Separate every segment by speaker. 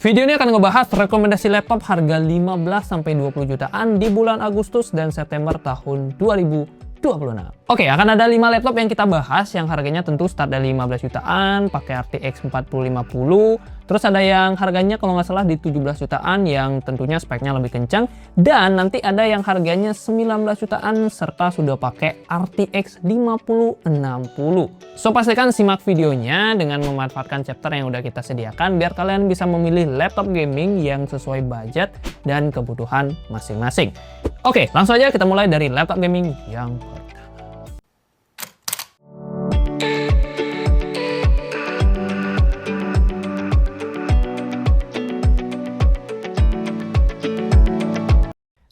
Speaker 1: Video ini akan ngebahas rekomendasi laptop harga 15-20 jutaan di bulan Agustus dan September tahun 2026. Oke, akan ada 5 laptop yang kita bahas yang harganya tentu start dari 15 jutaan, pakai RTX 4050. Terus ada yang harganya kalau nggak salah di 17 jutaan yang tentunya speknya lebih kencang. Dan nanti ada yang harganya 19 jutaan serta sudah pakai RTX 5060. So, pastikan simak videonya dengan memanfaatkan chapter yang udah kita sediakan biar kalian bisa memilih laptop gaming yang sesuai budget dan kebutuhan masing-masing. Oke, langsung aja kita mulai dari laptop gaming yang pertama.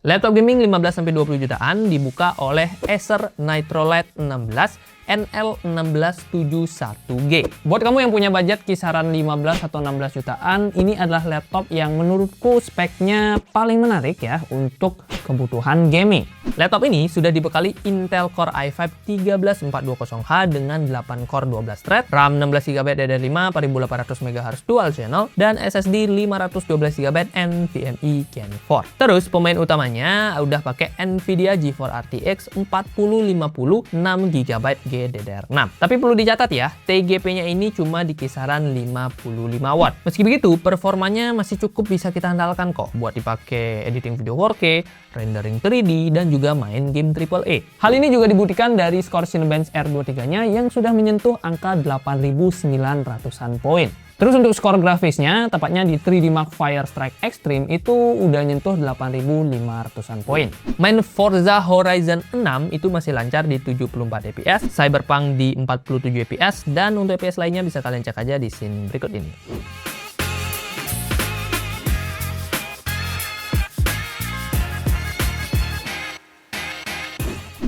Speaker 1: Laptop gaming 15-20 jutaan dibuka oleh Acer Nitrolite 16 NL1671G. Buat kamu yang punya budget kisaran 15 atau 16 jutaan, ini adalah laptop yang menurutku speknya paling menarik ya untuk kebutuhan gaming. Laptop ini sudah dibekali Intel Core i5-13420H dengan 8 core 12 thread, RAM 16GB DDR5 4800 MHz dual channel, dan SSD 512GB NVMe Gen 4. Terus pemain utamanya udah pakai Nvidia GeForce RTX 4050 6GB GDDR6. Tapi perlu dicatat ya, TGP-nya ini cuma di kisaran 55 watt. Meski begitu, performanya masih cukup bisa kita andalkan kok buat dipakai editing video 4K, rendering 3D, dan juga main game AAA. Hal ini juga dibuktikan dari skor Cinebench R23-nya yang sudah menyentuh angka 8.900-an poin. Terus untuk skor grafisnya, tepatnya di 3D Mark Firestrike Extreme itu udah nyentuh 8.500-an poin. Main Forza Horizon 6 itu masih lancar di 74 fps, Cyberpunk di 47 fps, dan untuk fps lainnya bisa kalian cek aja di scene berikut ini.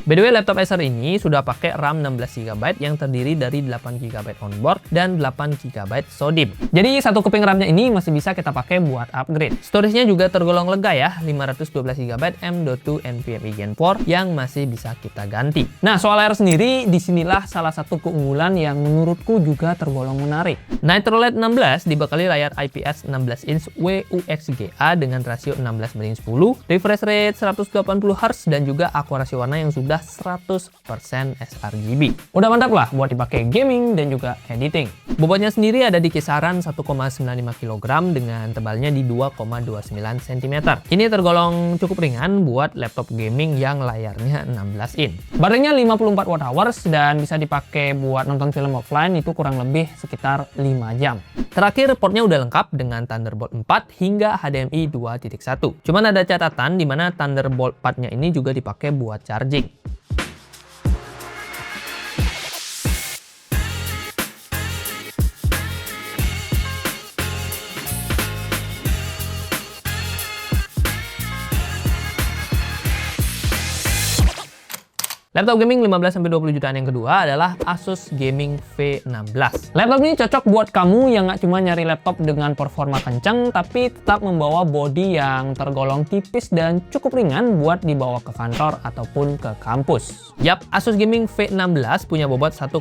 Speaker 1: By the way, laptop Acer ini sudah pakai RAM 16GB yang terdiri dari 8GB onboard dan 8GB SODIMM. Jadi satu keping RAM-nya ini masih bisa kita pakai buat upgrade. Storage-nya juga tergolong lega ya, 512GB M.2 NVMe Gen 4 yang masih bisa kita ganti. Nah, soal layar sendiri, disinilah salah satu keunggulan yang menurutku juga tergolong menarik. Nitrolite 16 dibekali layar IPS 16 inch WUXGA dengan rasio 16:10, refresh rate 180Hz, dan juga akurasi warna yang sudah 100% sRGB. Udah mantap lah buat dipakai gaming dan juga editing. Bobotnya sendiri ada di kisaran 1,95 kg dengan tebalnya di 2,29 cm. Ini tergolong cukup ringan buat laptop gaming yang layarnya 16 in. Baterainya 54 Wh dan bisa dipakai buat nonton film offline itu kurang lebih sekitar 5 jam. Terakhir, portnya udah lengkap dengan Thunderbolt 4 hingga HDMI 2.1. Cuman ada catatan di mana Thunderbolt 4-nya ini juga dipakai buat charging. Laptop gaming 15-20 jutaan yang kedua adalah Asus Gaming V16. Laptop ini cocok buat kamu yang nggak cuma nyari laptop dengan performa kencang, tapi tetap membawa bodi yang tergolong tipis dan cukup ringan buat dibawa ke kantor ataupun ke kampus. Yap, Asus Gaming V16 punya bobot 1,95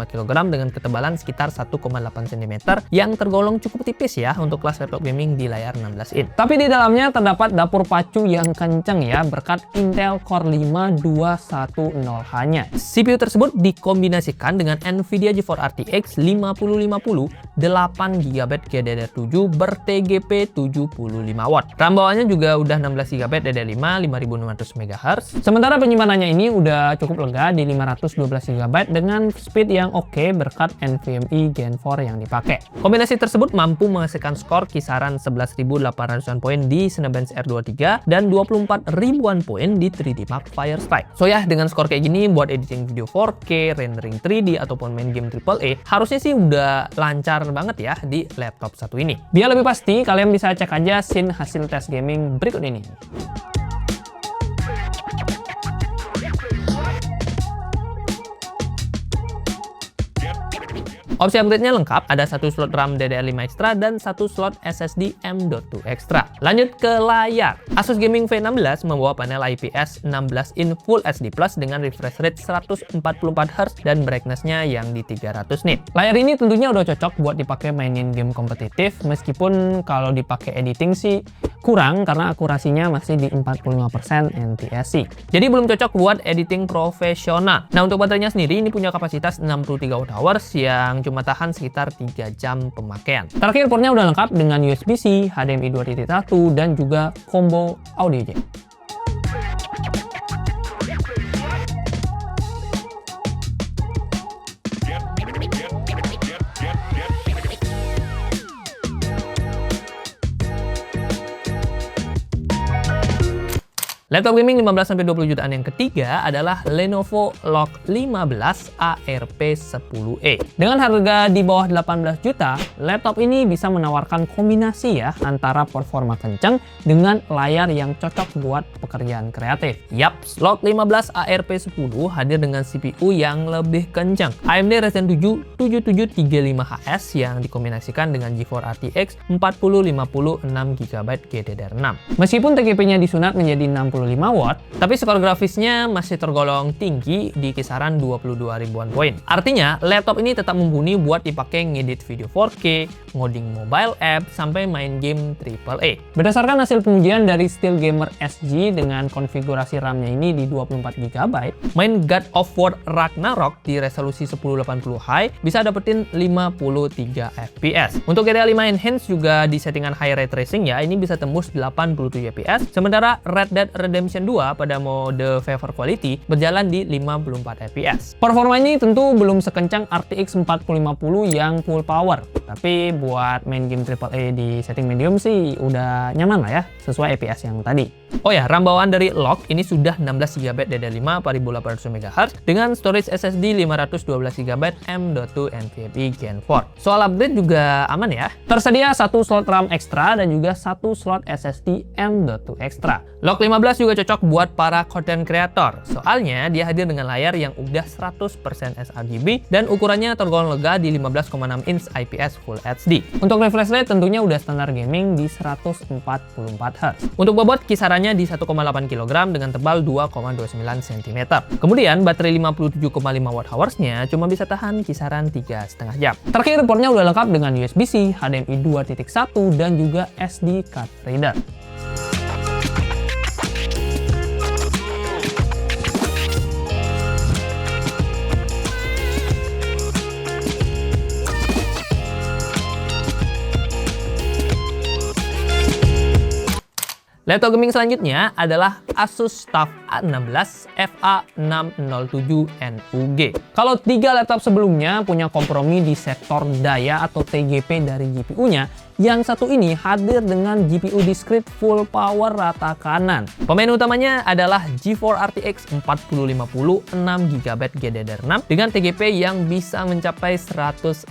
Speaker 1: kg dengan ketebalan sekitar 1,8 cm yang tergolong cukup tipis ya untuk kelas laptop gaming di layar 16 in. Tapi di dalamnya terdapat dapur pacu yang kencang ya berkat Intel Core 5 210H-nya. CPU tersebut dikombinasikan dengan Nvidia GeForce RTX 5050 8GB GDDR7 ber-TGP 75W. RAM bawaannya juga udah 16GB DDR5 5600 MHz. Sementara penyimpanannya ini udah cukup lega di 512GB dengan speed yang oke berkat NVMe Gen 4 yang dipakai. Kombinasi tersebut mampu menghasilkan skor kisaran 11.800-an poin di Cinebench R23 dan 24.000-an poin di 3D Mark Firestrike. So ya, dengan skor kayak gini buat editing video 4K, rendering 3D ataupun main game AAA, harusnya sih udah lancar banget ya di laptop satu ini. Biar lebih pasti, kalian bisa cek aja scene hasil tes gaming berikut ini. Opsi upgrade-nya lengkap, ada satu slot RAM DDR5 extra dan satu slot SSD M.2 extra. Lanjut ke layar. Asus Gaming V16 membawa panel IPS 16 in Full HD Plus dengan refresh rate 144Hz dan brightness-nya yang di 300 nit. Layar ini tentunya udah cocok buat dipakai mainin game kompetitif, meskipun kalau dipakai editing sih kurang karena akurasinya masih di 45% NTSC. Jadi belum cocok buat editing profesional. Nah, untuk baterainya sendiri ini punya kapasitas 63 Wh yang cuma tahan sekitar 3 jam pemakaian. Terakhir, portnya udah lengkap dengan USB-C, HDMI 2.1 dan juga combo audio jack. Laptop gaming 15-20 jutaan yang ketiga adalah Lenovo Legion 15 ARP10E. Dengan harga di bawah 18 juta, laptop ini bisa menawarkan kombinasi ya antara performa kencang dengan layar yang cocok buat pekerjaan kreatif. Yaps, Legion 15 ARP10 hadir dengan CPU yang lebih kencang. AMD Ryzen 7 7735HS yang dikombinasikan dengan GeForce RTX 4050 6GB GDDR6. Meskipun TGP-nya disunat menjadi 65 watt, tapi skor grafisnya masih tergolong tinggi di kisaran 22 ribuan poin. Artinya, laptop ini tetap mumpuni buat dipakai ngedit video 4K, ngoding mobile app, sampai main game AAA. Berdasarkan hasil pengujian dari Steel Gamer SG dengan konfigurasi RAM-nya ini di 24GB, main God of War Ragnarok di resolusi 1080 High bisa dapetin 53 FPS. Untuk GTA 5 Enhanced juga di settingan high ray tracing ya, ini bisa tembus 87 FPS, sementara Red Dead Redemption 2 pada mode favor quality berjalan di 54 FPS. Performa ini tentu belum sekencang RTX 4050 yang full power, tapi buat main game AAA di setting medium sih udah nyaman lah ya, sesuai FPS yang tadi. Oh ya, RAM bawaan dari Log ini sudah 16GB DDR5 4800 MHz dengan storage SSD 512GB M.2 NVMe Gen 4. Soal upgrade juga aman ya. Tersedia satu slot RAM ekstra dan juga satu slot SSD M.2 ekstra. Log 15 juga cocok buat para content creator. Soalnya dia hadir dengan layar yang udah 100% sRGB dan ukurannya tergolong lega di 15,6 inch IPS Full HD. Untuk refresh rate tentunya udah standar gaming di 144Hz. Untuk bobot kisarannya di 1,8 kg dengan tebal 2,29 cm. Kemudian baterai 57,5 Wh-nya cuma bisa tahan kisaran 3,5 jam. Terakhir, portnya udah lengkap dengan USB-C, HDMI 2.1 dan juga SD card reader. Laptop gaming selanjutnya adalah Asus TUF A16 FA607NUG. Kalau tiga laptop sebelumnya punya kompromi di sektor daya atau TGP dari GPU-nya, yang satu ini hadir dengan GPU discrete full power rata kanan. Pemain utamanya adalah GeForce RTX 4050 6GB GDDR6 dengan TGP yang bisa mencapai 140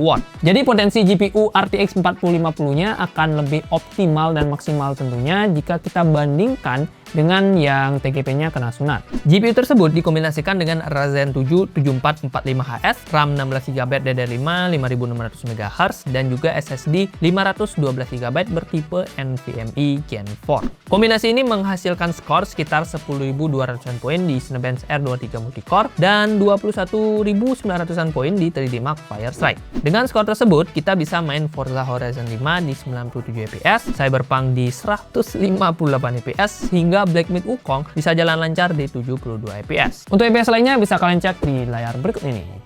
Speaker 1: watt. Jadi potensi GPU RTX 4050-nya akan lebih optimal dan maksimal tentunya jika kita bandingkan dengan yang TGP-nya kena sunat. GPU tersebut dikombinasikan dengan Ryzen 7 7445HS, RAM 16GB DDR5 5600 MHz, dan juga SSD 512GB bertipe NVMe Gen 4. Kombinasi ini menghasilkan skor sekitar 10.200-an poin di Cinebench R23 Multicore dan 21.900-an poin di 3D Mark Firestrike. Dengan skor tersebut, kita bisa main Forza Horizon 5 di 97 FPS, Cyberpunk di 158 FPS, hingga Black Myth Wukong bisa jalan lancar di 72 FPS. Untuk FPS lainnya bisa kalian cek di layar berikut ini.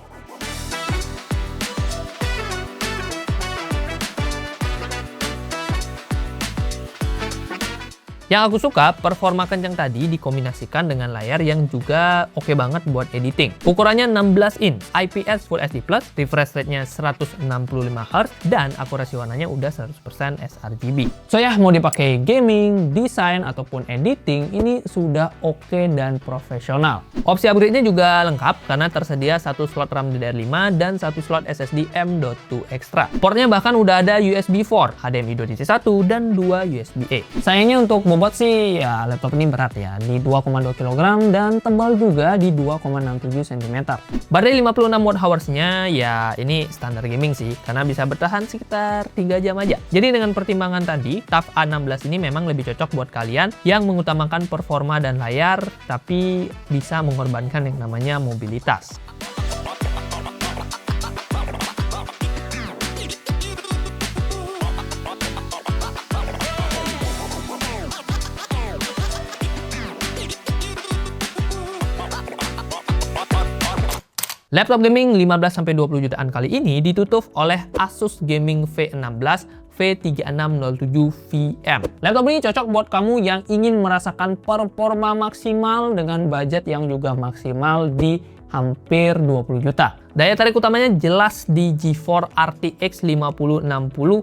Speaker 1: Yang aku suka, performa kencang tadi dikombinasikan dengan layar yang juga oke banget buat editing. Ukurannya 16 inch, IPS Full HD+, refresh rate-nya 165Hz, dan akurasi warnanya udah 100% sRGB. So ya, mau dipakai gaming, desain, ataupun editing, ini sudah oke dan profesional. Opsi upgrade-nya juga lengkap karena tersedia satu slot RAM DDR5 dan satu slot SSD M.2 ekstra. Portnya bahkan udah ada USB 4, HDMI 2.1, dan 2 USB-A. Sayangnya untuk bobot sih ya laptop ini berat ya, di 2,2 kg dan tebal juga di 2,67 cm. Baterai 56 watt hours-nya ya ini standar gaming sih, karena bisa bertahan sekitar 3 jam aja. Jadi dengan pertimbangan tadi, TUF A16 ini memang lebih cocok buat kalian yang mengutamakan performa dan layar, tapi bisa mengorbankan yang namanya mobilitas. Laptop gaming 15-20 jutaan kali ini ditutup oleh Asus Gaming V16 V3607VM. Laptop ini cocok buat kamu yang ingin merasakan performa maksimal dengan budget yang juga maksimal di hampir 20 juta. Daya tarik utamanya jelas di GeForce RTX 5060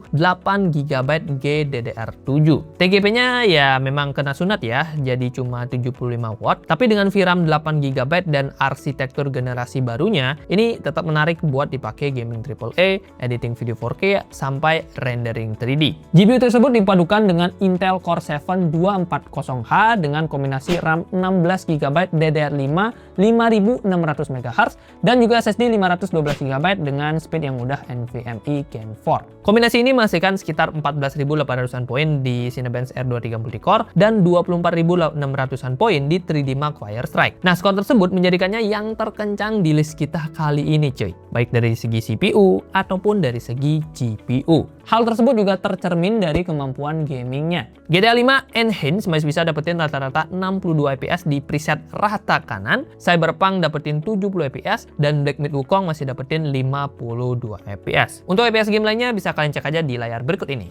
Speaker 1: 8GB GDDR7. TGP-nya ya memang kena sunat ya, jadi cuma 75 watt. Tapi dengan VRAM 8GB dan arsitektur generasi barunya, ini tetap menarik buat dipakai gaming AAA, editing video 4K, sampai rendering 3D. GPU tersebut dipadukan dengan Intel Core 7 240H dengan kombinasi RAM 16GB DDR5 5600 MHz dan juga SSD 512GB dengan speed yang mudah NVMe Gen 4. Kombinasi ini menghasilkan sekitar 14.800-an poin di Cinebench R230 Multicore dan 24.600-an poin di 3D Mark Firestrike. Nah, skor tersebut menjadikannya yang terkencang di list kita kali ini cuy, baik dari segi CPU ataupun dari segi GPU. Hal tersebut juga tercermin dari kemampuan gamingnya. GTA 5 Enhanced masih bisa dapetin rata-rata 62 fps di preset rata kanan, Cyberpunk dapetin 70 fps, dan Black Myth Wukong masih dapetin 52 fps. Untuk fps game lainnya bisa kalian cek aja di layar berikut ini.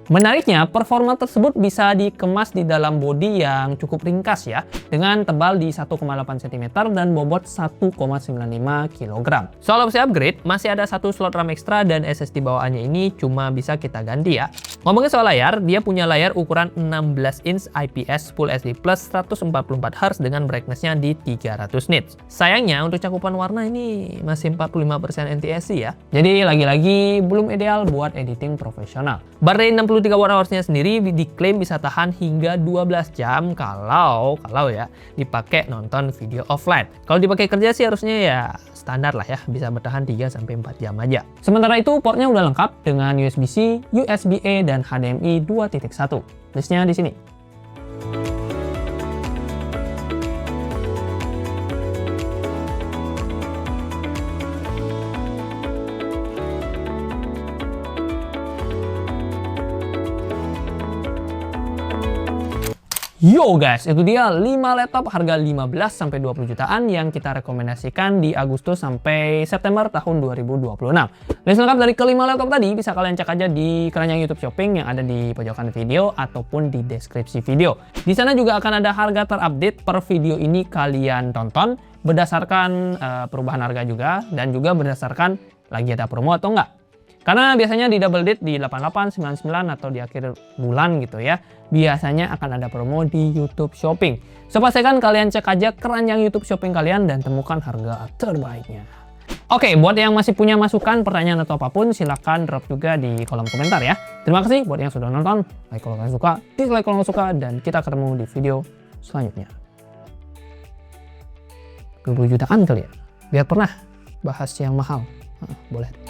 Speaker 1: Menariknya, performa tersebut bisa dikemas di dalam bodi yang cukup ringkas ya, dengan tebal di 1,8 cm dan bobot 1,95 kg. Soal opsi upgrade, masih ada satu slot RAM ekstra dan SSD bawaannya ini cuma bisa kita ganti ya. Ngomongin soal layar, dia punya layar ukuran 16 inch IPS Full HD Plus 144Hz dengan brightness-nya di 300 nits. Sayangnya untuk cakupan warna ini masih 45% NTSC ya. Jadi lagi-lagi belum ideal buat editing profesional. Baterai 63 Wh-nya sendiri diklaim bisa tahan hingga 12 jam kalau ya dipakai nonton video offline. Kalau dipakai kerja sih harusnya ya standar lah ya, bisa bertahan 3-4 jam aja. Sementara itu portnya udah lengkap dengan USB-C, USB-A dan HDMI 2.1. Listnya di sini. Yo guys, itu dia 5 laptop harga 15-20 jutaan yang kita rekomendasikan di Agustus sampai September tahun 2026. List lengkap dari kelima laptop tadi bisa kalian cek aja di keranjang YouTube Shopping yang ada di pojokan video ataupun di deskripsi video. Di sana juga akan ada harga terupdate per video ini kalian tonton berdasarkan perubahan harga juga dan juga berdasarkan lagi ada promo atau enggak. Karena biasanya di double date di 88, 99 atau di akhir bulan gitu ya, biasanya akan ada promo di YouTube Shopping. So pastikan kalian cek aja keranjang YouTube Shopping kalian dan temukan harga terbaiknya. Oke, buat yang masih punya masukan, pertanyaan atau apapun, silahkan drop juga di kolom komentar ya. Terima kasih buat yang sudah nonton. Like kalau kalian suka, dislike kalau nggak suka, dan kita ketemu di video selanjutnya. 20 jutaan kali ya, biar pernah bahas yang mahal. Boleh.